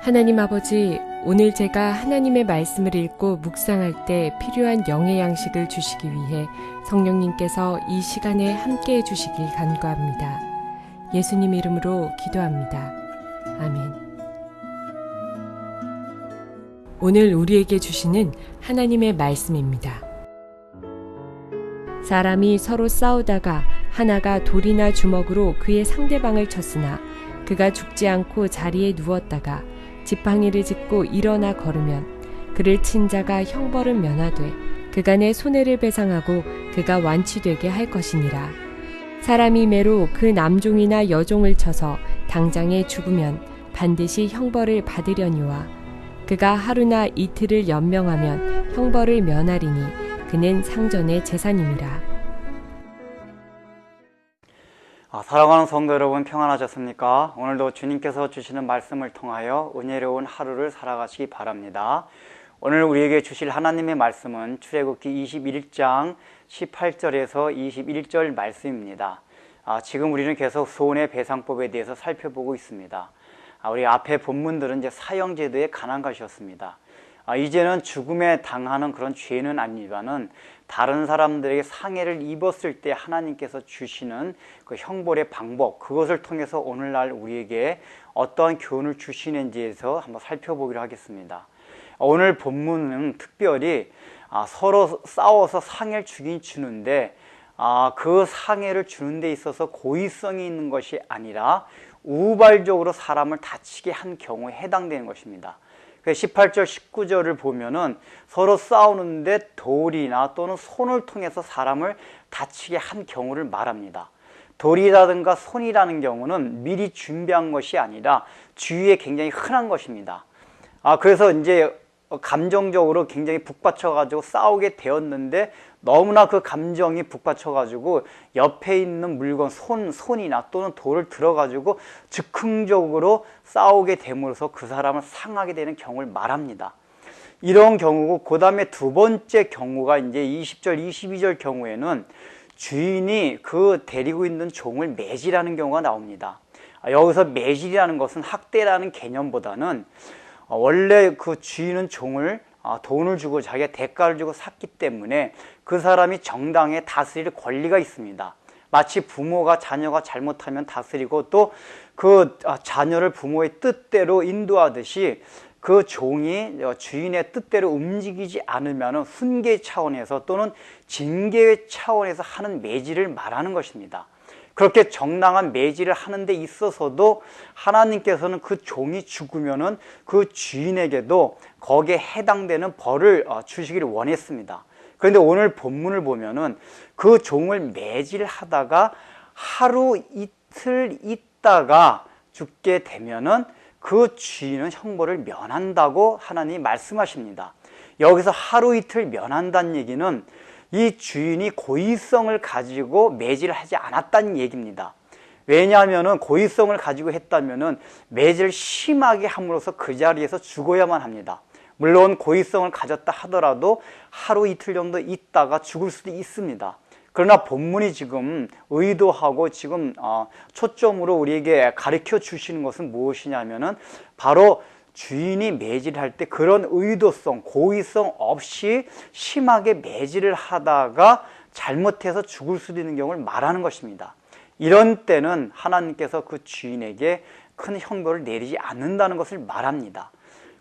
하나님 아버지, 오늘 제가 하나님의 말씀을 읽고 묵상할 때 필요한 영의 양식을 주시기 위해 성령님께서 이 시간에 함께해 주시길 간구합니다. 예수님 이름으로 기도합니다. 아멘. 오늘 우리에게 주시는 하나님의 말씀입니다. 사람이 서로 싸우다가 하나가 돌이나 주먹으로 그의 상대방을 쳤으나 그가 죽지 않고 자리에 누웠다가 지팡이를 짚고 일어나 걸으면 그를 친 자가 형벌을 면하되 그간의 손해를 배상하고 그가 완치되게 할 것이니라. 사람이 매로 그 남종이나 여종을 쳐서 당장에 죽으면 반드시 형벌을 받으려니와 그가 하루나 이틀을 연명하면 형벌을 면하리니 그는 상전의 재산임이라. 사랑하는 성도 여러분, 평안하셨습니까? 오늘도 주님께서 주시는 말씀을 통하여 은혜로운 하루를 살아가시기 바랍니다. 오늘 우리에게 주실 하나님의 말씀은 출애굽기 21장 18절에서 21절 말씀입니다. 지금 우리는 계속 손해배상법에 대해서 살펴보고 있습니다. 우리 앞에 본문들은 이제 사형제도의 가난 것이었습니다. 이제는 죽음에 당하는 그런 죄는 아니지만은 다른 사람들에게 상해를 입었을 때 하나님께서 주시는 그 형벌의 방법, 그것을 통해서 오늘날 우리에게 어떠한 교훈을 주시는지에서 한번 살펴보기로 하겠습니다. 오늘 본문은 특별히 서로 싸워서 상해를 주긴 주는데 그 상해를 주는 데 있어서 고의성이 있는 것이 아니라 우발적으로 사람을 다치게 한 경우에 해당되는 것입니다. 18절, 19절을 보면은 서로 싸우는데 돌이나 또는 손을 통해서 사람을 다치게 한 경우를 말합니다. 돌이라든가 손이라는 경우는 미리 준비한 것이 아니라 주위에 굉장히 흔한 것입니다. 그래서 이제 감정적으로 굉장히 북받쳐가지고 싸우게 되었는데 너무나 그 감정이 북받쳐가지고 옆에 있는 물건, 손이나 또는 돌을 들어가지고 즉흥적으로 싸우게 됨으로써 그 사람을 상하게 되는 경우를 말합니다. 이런 경우고, 그 다음에 두 번째 경우가 이제 20절, 22절 경우에는 주인이 그 데리고 있는 종을 매질하는 경우가 나옵니다. 여기서 매질이라는 것은 학대라는 개념보다는 원래 그 주인은 종을 돈을 주고 자기가 대가를 주고 샀기 때문에 그 사람이 정당에 다스릴 권리가 있습니다. 마치 부모가 자녀가 잘못하면 다스리고 또 그 자녀를 부모의 뜻대로 인도하듯이 그 종이 주인의 뜻대로 움직이지 않으면 훈계 차원에서 또는 징계 차원에서 하는 매질을 말하는 것입니다. 그렇게 정당한 매질을 하는 데 있어서도 하나님께서는 그 종이 죽으면은 그 주인에게도 거기에 해당되는 벌을 주시기를 원했습니다. 그런데 오늘 본문을 보면은 그 종을 매질하다가 하루 이틀 있다가 죽게 되면은 그 주인은 형벌을 면한다고 하나님이 말씀하십니다. 여기서 하루 이틀 면한다는 얘기는 이 주인이 고의성을 가지고 매질을 하지 않았다는 얘기입니다. 왜냐하면 고의성을 가지고 했다면 매질을 심하게 함으로써 그 자리에서 죽어야만 합니다. 물론 고의성을 가졌다 하더라도 하루 이틀 정도 있다가 죽을 수도 있습니다. 그러나 본문이 지금 의도하고 지금 초점으로 우리에게 가르쳐 주시는 것은 무엇이냐면은 바로 주인이 매질할 때 그런 의도성, 고의성 없이 심하게 매질을 하다가 잘못해서 죽을 수도 있는 경우를 말하는 것입니다. 이런 때는 하나님께서 그 주인에게 큰 형벌을 내리지 않는다는 것을 말합니다.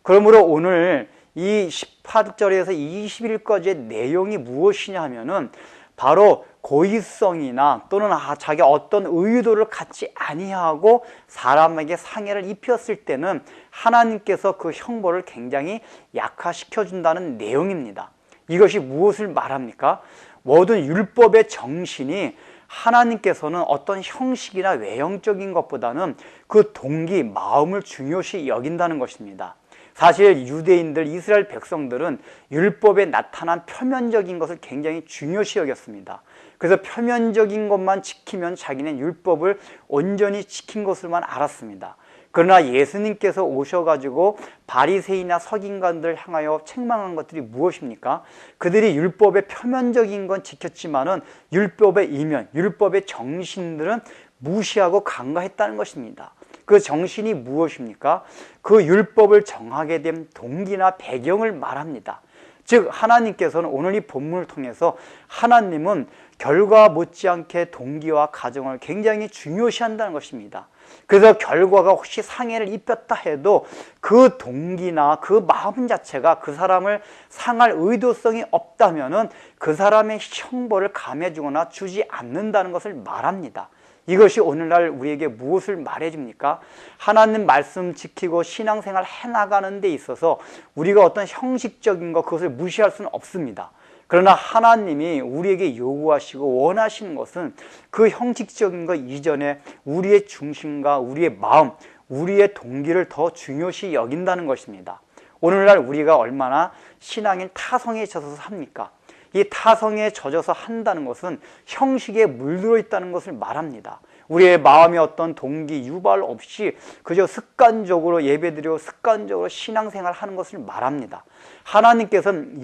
그러므로 오늘 이 18절에서 21절의 내용이 무엇이냐 하면은 바로 고의성이나 또는 자기가 어떤 의도를 갖지 아니하고 사람에게 상해를 입혔을 때는 하나님께서 그 형벌을 굉장히 약화시켜 준다는 내용입니다. 이것이 무엇을 말합니까? 모든 율법의 정신이 하나님께서는 어떤 형식이나 외형적인 것보다는 그 동기, 마음을 중요시 여긴다는 것입니다. 사실 유대인들, 이스라엘 백성들은 율법에 나타난 표면적인 것을 굉장히 중요시 여겼습니다. 그래서 표면적인 것만 지키면 자기는 율법을 온전히 지킨 것을만 알았습니다. 그러나 예수님께서 오셔가지고 바리새인이나 서기관들을 향하여 책망한 것들이 무엇입니까? 그들이 율법의 표면적인 건 지켰지만은 율법의 이면, 율법의 정신들은 무시하고 간과했다는 것입니다. 그 정신이 무엇입니까? 그 율법을 정하게 된 동기나 배경을 말합니다. 즉 하나님께서는 오늘 이 본문을 통해서 하나님은 결과 못지않게 동기와 가정을 굉장히 중요시한다는 것입니다. 그래서 결과가 혹시 상해를 입혔다 해도 그 동기나 그 마음 자체가 그 사람을 상할 의도성이 없다면은 그 사람의 형벌을 감해주거나 주지 않는다는 것을 말합니다. 이것이 오늘날 우리에게 무엇을 말해줍니까? 하나님 말씀 지키고 신앙생활 해나가는 데 있어서 우리가 어떤 형식적인 것 그것을 무시할 수는 없습니다. 그러나 하나님이 우리에게 요구하시고 원하시는 것은 그 형식적인 것 이전에 우리의 중심과 우리의 마음, 우리의 동기를 더 중요시 여긴다는 것입니다. 오늘날 우리가 얼마나 신앙인 타성에 젖어서 삽니까? 이 타성에 젖어서 한다는 것은 형식에 물들어 있다는 것을 말합니다. 우리의 마음에 어떤 동기, 유발 없이 그저 습관적으로 예배드리고 습관적으로 신앙생활 하는 것을 말합니다. 하나님께서는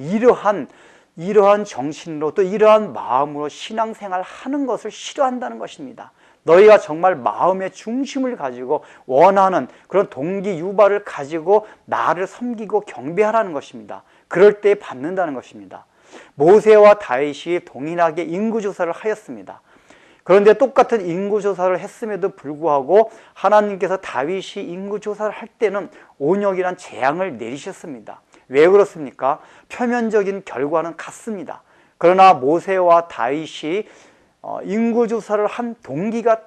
이러한 정신으로 또 이러한 마음으로 신앙생활 하는 것을 싫어한다는 것입니다. 너희가 정말 마음의 중심을 가지고 원하는 그런 동기 유발을 가지고 나를 섬기고 경배하라는 것입니다. 그럴 때 받는다는 것입니다. 모세와 다윗이 동일하게 인구조사를 하였습니다. 그런데 똑같은 인구조사를 했음에도 불구하고 하나님께서 다윗이 인구조사를 할 때는 온역이란 재앙을 내리셨습니다. 왜 그렇습니까? 표면적인 결과는 같습니다. 그러나 모세와 다윗이 인구조사를 한 동기가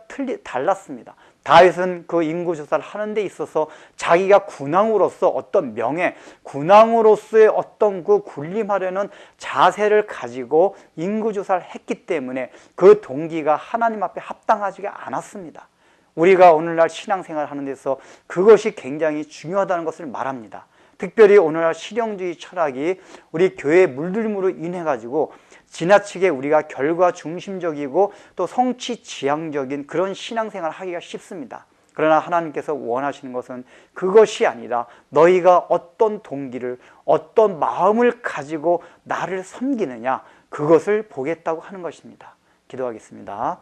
달랐습니다. 다윗은 그 인구조사를 하는 데 있어서 자기가 군왕으로서 어떤 명예, 군왕으로서의 어떤 그 군림하려는 자세를 가지고 인구조사를 했기 때문에 그 동기가 하나님 앞에 합당하지가 않았습니다. 우리가 오늘날 신앙생활을 하는 데서 그것이 굉장히 중요하다는 것을 말합니다. 특별히 오늘날 실용주의 철학이 우리 교회의 물들림으로 인해 가지고 지나치게 우리가 결과 중심적이고 또 성취 지향적인 그런 신앙생활을 하기가 쉽습니다. 그러나 하나님께서 원하시는 것은 그것이 아니라 너희가 어떤 동기를 어떤 마음을 가지고 나를 섬기느냐 그것을 보겠다고 하는 것입니다. 기도하겠습니다.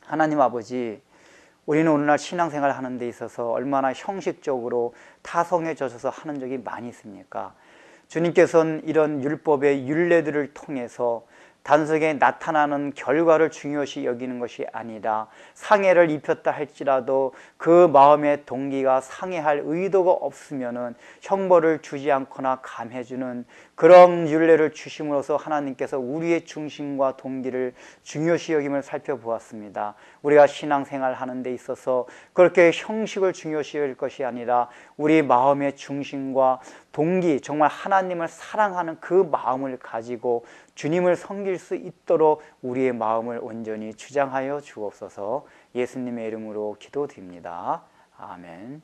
하나님 아버지, 우리는 오늘날 신앙생활을 하는 데 있어서 얼마나 형식적으로 타성에 젖어서 하는 적이 많이 있습니까? 주님께서는 이런 율법의 율례들을 통해서 단순하게 나타나는 결과를 중요시 여기는 것이 아니라 상해를 입혔다 할지라도 그 마음의 동기가 상해할 의도가 없으면은 형벌을 주지 않거나 감해주는 그런 율례를 주심으로써 하나님께서 우리의 중심과 동기를 중요시 여김을 살펴보았습니다. 우리가 신앙생활 하는 데 있어서 그렇게 형식을 중요시 여길 것이 아니라 우리 마음의 중심과 동기, 정말 하나님을 사랑하는 그 마음을 가지고 주님을 섬길 수 있도록 우리의 마음을 온전히 주장하여 주옵소서. 예수님의 이름으로 기도드립니다. 아멘.